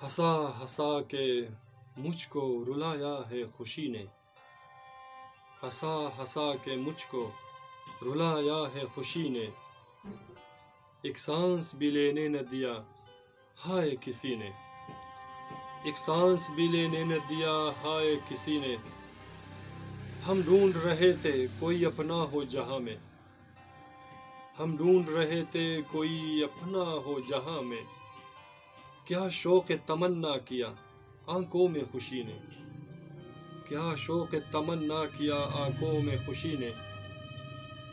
हंसा हंसा के मुझको रुलाया है खुशी ने, हंसा हंसा के मुझको रुलाया है खुशी ने, एक सांस भी लेने न दिया हाय किसी ने, एक सांस भी लेने न दिया हाय किसी ने। हम ढूंढ रहे थे कोई अपना हो जहां में, हम ढूंढ रहे थे कोई अपना हो जहां में, क्या शौक़ तमन्ना किया आंखों में खुशी ने, क्या शौक़ तमन्ना किया आंखों में खुशी ने।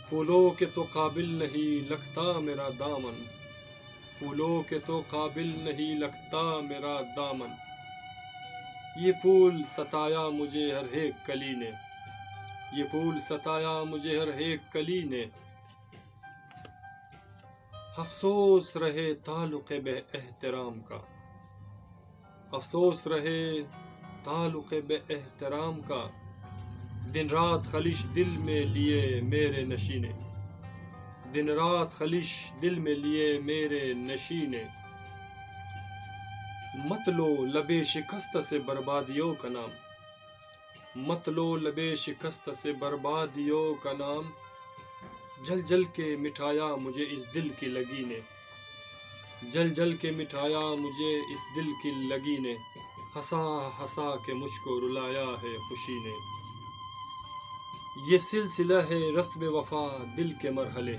फूलों के तो काबिल नहीं लगता मेरा दामन, फूलों के तो काबिल नहीं लगता मेरा दामन, ये फूल सताया मुझे हर एक कली ने, ये फूल सताया मुझे हर एक कली ने। अफसोस रहे ताल्लुक़े बे एहतराम का, अफसोस रहे ताल्लुक़े बे एहतराम का, दिन रात खलिश दिल में लिए मेरे नशीने, दिन रात खलिश दिल में लिए मेरे नशीने। मत लो लबे शिकस्त से बर्बादियों का नाम, मत लो लबे शिकस्त से बर्बादियों का नाम, जल जल के मिठाया मुझे इस दिल की लगी ने, जल जल के मिठाया मुझे इस दिल की लगी ने, हंसा हंसा के मुझको रुलाया है खुशी ने। ये सिलसिला है रस्म वफा दिल के मरहले,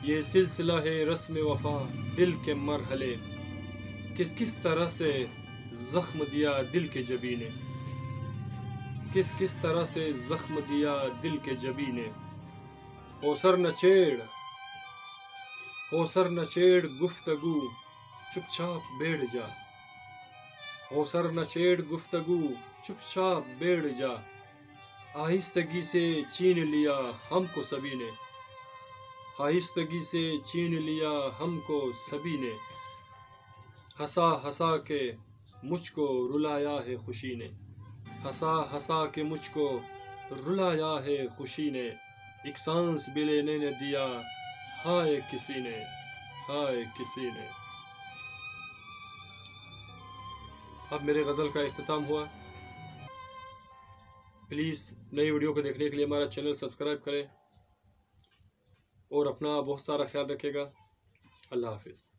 ये सिलसिला है रस्म वफा दिल के मरहले, किस किस तरह से जख्म दिया दिल के जबी ने, किस किस तरह से जख्म दिया दिल के जबी ने। हो सर न छेड़, हो सर न छेड़ गुफ्तगू चुपचाप बैठ जा, हो सर न छेड़ गुफ्तगू चुपचाप बैठ जा, आहिस्तगी से छीन लिया हमको सभी ने, आहिस्तगी से छीन लिया हमको सभी ने, हंसा हंसा के मुझको रुलाया है खुशी ने, हंसा हंसा के मुझको रुलाया है खुशी ने, एक सांस भी लेने न दिया हाय किसी ने, हाय किसी ने। अब मेरे गज़ल का इख्तिताम हुआ। प्लीज़ नई वीडियो को देखने के लिए हमारा चैनल सब्सक्राइब करें और अपना बहुत सारा ख्याल रखिएगा। अल्लाह हाफिज़।